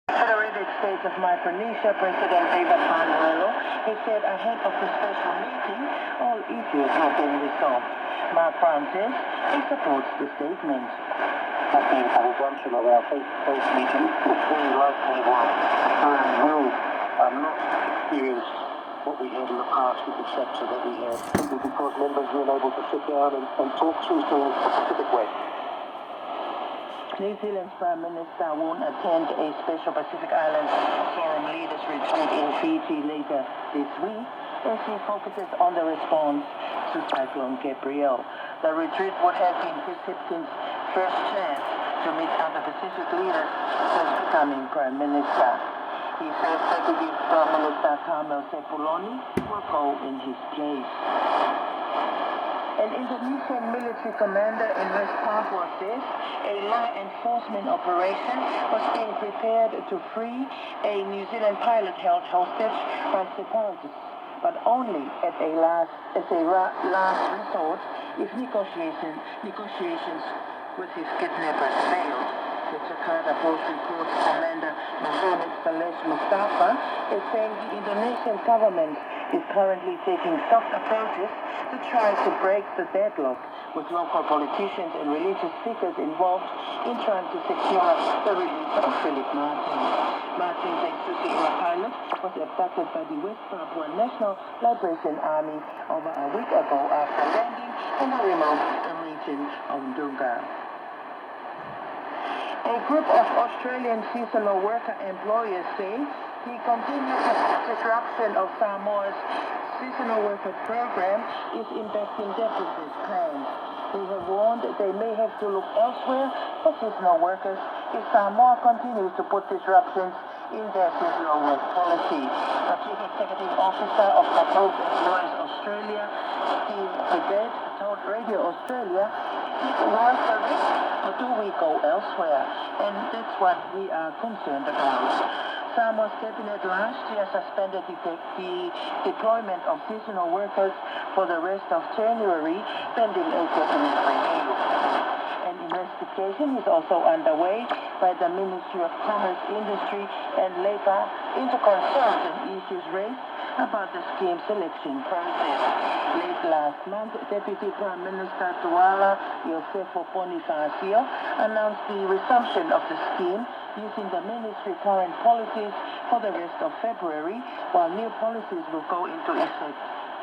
Federated States of Micronesia President David Panuelo has said ahead of the special meeting, all issues have been resolved. Mark Francis supports the statement. At the resumption of our face-to-face meetings, which we likely will not experience what we had in the past with the chapter that we had, simply because members weren't able to sit down and talk through things a specific way. New Zealand's Prime Minister won't attend a special Pacific Islands Forum Leaders Retreat in Fiji later this week as he focuses on the response to Cyclone Gabrielle. The retreat would have been his first chance to meet other Pacific leaders since becoming Prime Minister. He says Deputy Prime Minister Carmel Sepuloni will go in his place. An Indonesian military commander in West Papua says a law enforcement operation was being prepared to free a New Zealand pilot held hostage by separatists, but only as a last resort if negotiations with his kidnappers failed. The Jakarta Post reports Commander Mohammed Saleh Mustafa is saying the Indonesian government is currently taking soft approaches to try to break the deadlock with local politicians and religious figures involved in trying to secure the release of Philip Martin. Martin, the Susi-era pilot, was abducted by the West Papua National Liberation Army over a week ago after landing in the remote region of Dunga. A group of Australian seasonal worker employers say the continued disruption of Samoa's seasonal worker program is impacting their business plans. They have warned they may have to look elsewhere for seasonal workers if Samoa continues to put disruptions in their seasonal work policy. The Chief Executive Officer of Proposed Employers Australia, Steve Bidette, told Radio Australia, is it worth the risk or do we go elsewhere? And that's what we are concerned about. Samoa's cabinet last year suspended the deployment of seasonal workers for the rest of January, pending a cabinet review. An investigation is also underway by the Ministry of Commerce, Industry and Labour into concerns and issues raised about the scheme selection process. Late last month, Deputy Prime Minister Tuala Josefo Bonifacio announced the resumption of the scheme using the ministry's current policies for the rest of February, while new policies will go into effect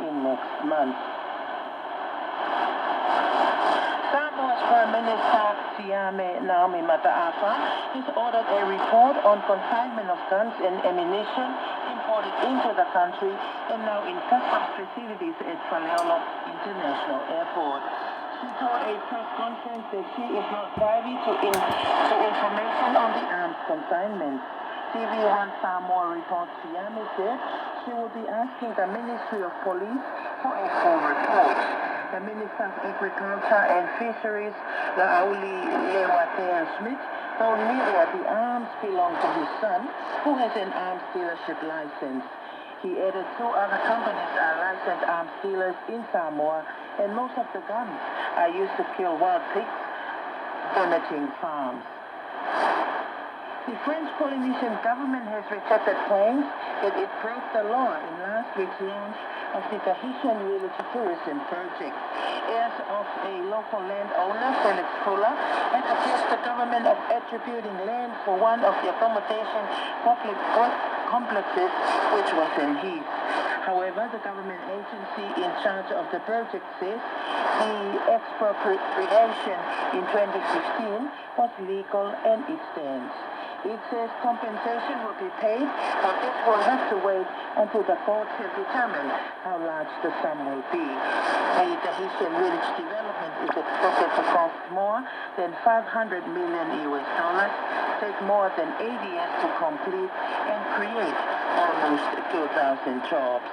in next month. Samoa's Prime Minister Siame Naomi Mataafa has ordered a report on consignment of guns and ammunition imported into the country and now in customs facilities at Faleolo International Airport. She told a press conference that she is not privy to information on the arms consignment. TV1 Samoa reports Siame said she will be asking the Ministry of Police for a full report. The Minister of Agriculture and Fisheries, La'auli Lewatea Smith, told media the arms belong to his son, who has an arms dealership license. He added 2 other companies are licensed arms dealers in Samoa, and most of the guns are used to kill wild pigs, damaging farms. The French Polynesian government has rejected claims that it broke the law in last week's launch of the Tahitian Realty Tourism Project. Heirs of a local landowner, Felix Kula, had accused the government of attributing land for one of the accommodation public complexes, which wasn't his. However, the government agency in charge of the project says the expropriation in 2015 was legal and it stands. It says compensation will be paid, but this will have to wait until the courts have determined how large the sum will be. The Tahitian village development is expected to cost more than $500 million, take more than 80 years to complete, and create almost 2,000 jobs.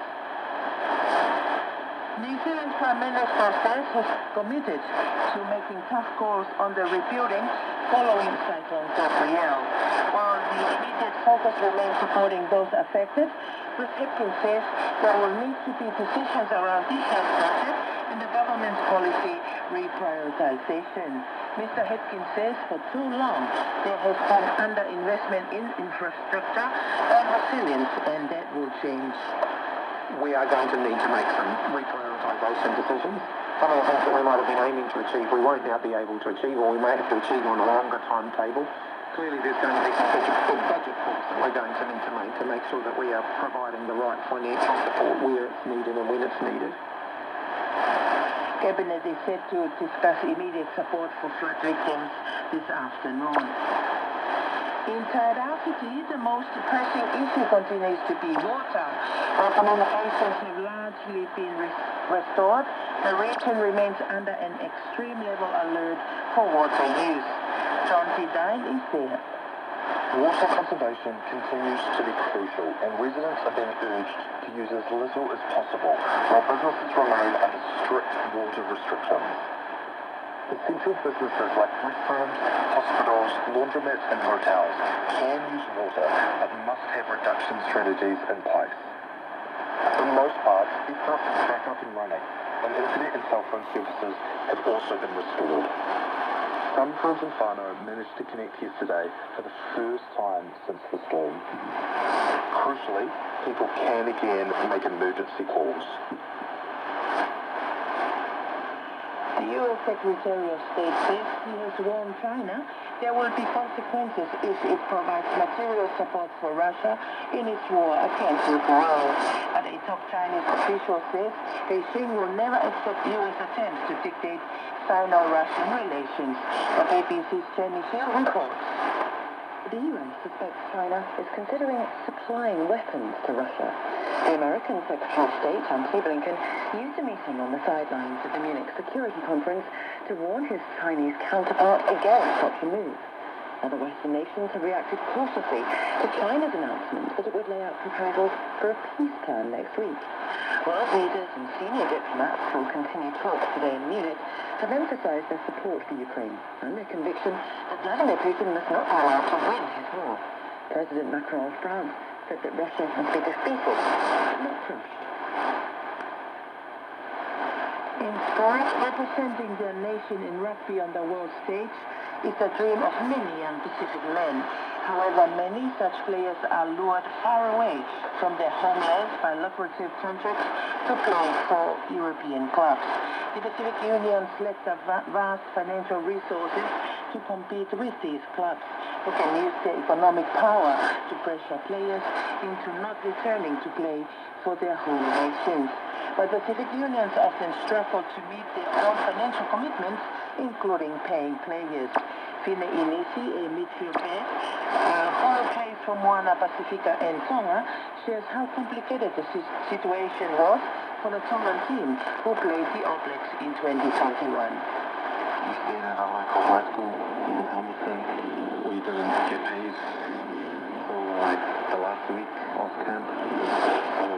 New Zealand's Prime Minister says he's committed to making tough calls on the rebuilding following Cyclone Gabrielle. While the immediate focus remains supporting those affected, Chris Hipkins says there will need to be decisions around detailed budget and the government's policy reprioritization. Mr. Hetkin says for too long there has been underinvestment in infrastructure and resilience, and that will change. We are going to need to make some reprioritization decisions. Some of the things that we might have been aiming to achieve, we won't now be able to achieve, or we may have to achieve on a longer timetable. Clearly there's going to be some budget calls that we're going to need to make sure that we are providing the right financial support where it's needed and when it's needed. Cabinet is set to discuss immediate support for flood victims this afternoon. Inside our city, the most pressing issue continues to be water. While communications have largely been restored, the region remains under an extreme level alert for water use. John T. Dine is there. Water conservation continues to be crucial, and residents are being urged to use as little as possible, while businesses remain under strict water restrictions. Essential businesses like restaurants, hospitals, laundromats and hotels can use water, but must have reduction strategies in place. For the most part, aircraft is back up and running, and internet and cell phone services have also been restored. Some friends and whānau managed to connect yesterday for the first time since the storm. Crucially, people can again make emergency calls. The U.S. Secretary of State says he has warned China there will be consequences if it provides material support for Russia in its war against Ukraine. But a top Chinese official says Beijing will never accept U.S. attempts to dictate Sino-Russian relations. The BBC's Jenny Hill reports. The US suspects China is considering supplying weapons to Russia. The American Secretary of State, Antony Blinken, used a meeting on the sidelines of the Munich Security Conference to warn his Chinese counterpart against such a move. Other Western nations have reacted cautiously to China's announcement that it would lay out proposals for a peace plan next week. World leaders and senior diplomats who will continue talks today in Munich have emphasized their support for Ukraine and their conviction that Vladimir Putin must not be allowed to win his war. President Macron of France said that Russia must be defeated, not crushed. In sport, representing their nation in rugby on the world stage is the dream of many young Pacific men. However, many such players are lured far away from their homelands by lucrative contracts to play for European clubs. The Pacific Union lacks the vast financial resources to compete with these clubs, who can use their economic power to pressure players into not returning to play for their home nations. But Pacific Unions often struggle to meet their own financial commitments, including paying players. Fine Inisi, a midfielder who plays for Moana Pacifica and Tonga, shares how complicated the situation was for the Tongan team, who played the All Blacks in 2021. We stayed at a local high school in Hamilton. We didn't get paid for the last week of camp. So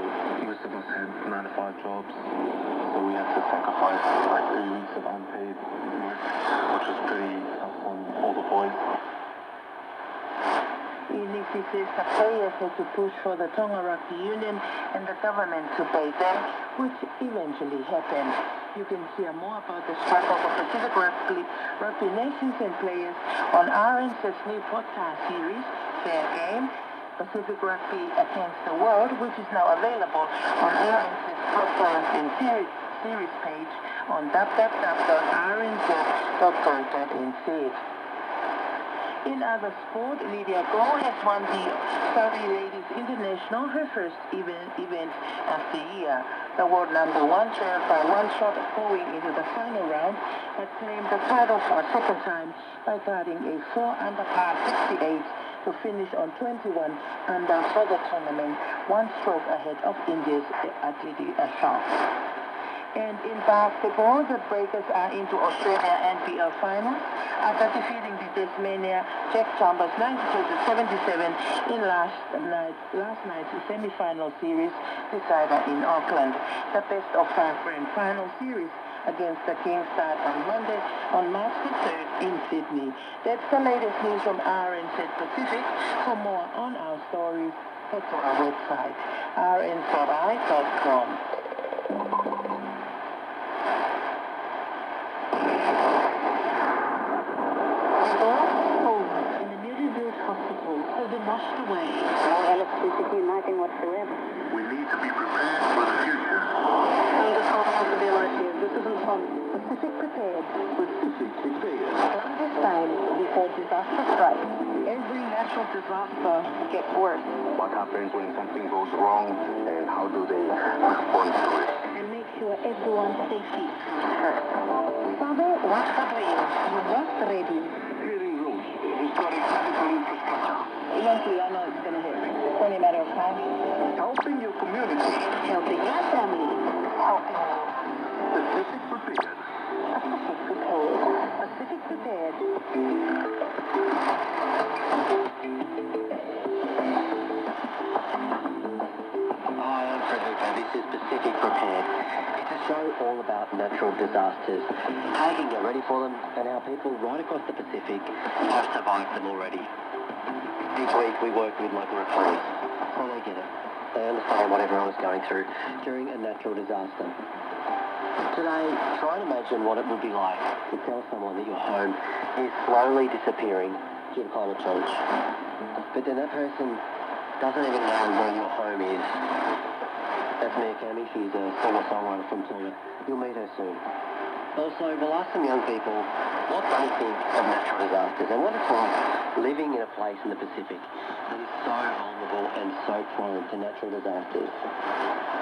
most of us had 9 to 5 jobs. So we had to sacrifice 3 weeks of unpaid work, which was pretty tough on all the boys. Inisi says the players had to push for the Tonga Rugby Union and the government to pay them, which eventually happened. You can hear more about the struggle for Pacific Rugby nations and players on RNZ's new podcast series, Fair Game, Pacific Rugby Against the World, which is now available on RNZ's podcast and series page on www.rnz.co.nz. In other sport, Lydia Go has won the Saudi Ladies International, her first event of the year. The world number one trailed by 1 shot going into the final round, but claimed the title for a second time by guarding a 4 under par 68 to finish on 21 under for the tournament, 1 stroke ahead of India's Aditi Ashar. And in basketball, the Breakers are into Australia NPL finals after defeating the Tasmania Jack Chambers 92-77 in last night's semi-final series decided in Auckland. The best of 5 grand final series against the Kings start on Monday on March the 3rd in Sydney. That's the latest news from RNZ Pacific. For more on our stories, head to our website, rnzi.com. have been washed away. No electricity, nothing whatsoever. We need to be prepared for the future. I'm just going to be like this. This isn't fun. Specific prepared. Specific prepared. Plan this time before disaster strikes. Every natural disaster Gets worse. What happens when something goes wrong and how do they respond to it? And make sure everyone's safety comes first. Father, what cover you? You just ready. Clearing roads, restoring critical infrastructure, eventually, I know it's going to hit. It's only a matter of time. helping your community. Helping your family. Helping you. Specific prepared. Pacific prepared. Pacific prepared. Hi, I'm Frederica. This is Pacific Prepared. It's a show all about natural disasters, how you can get ready for them, and how people right across the Pacific have survived them already. Each week we work with local reporters, so they get it. They understand what everyone's going through during a natural disaster. Today, try and imagine what it would be like to tell someone that your home is slowly disappearing due to climate change. But then that person doesn't even know where your home is. That's Mia Cami. She's a singer-songwriter from Tonga. You'll meet her soon. Also, we'll ask some young people what they think of natural disasters and what it's like living in a place in the Pacific that is so vulnerable and so prone to natural disasters.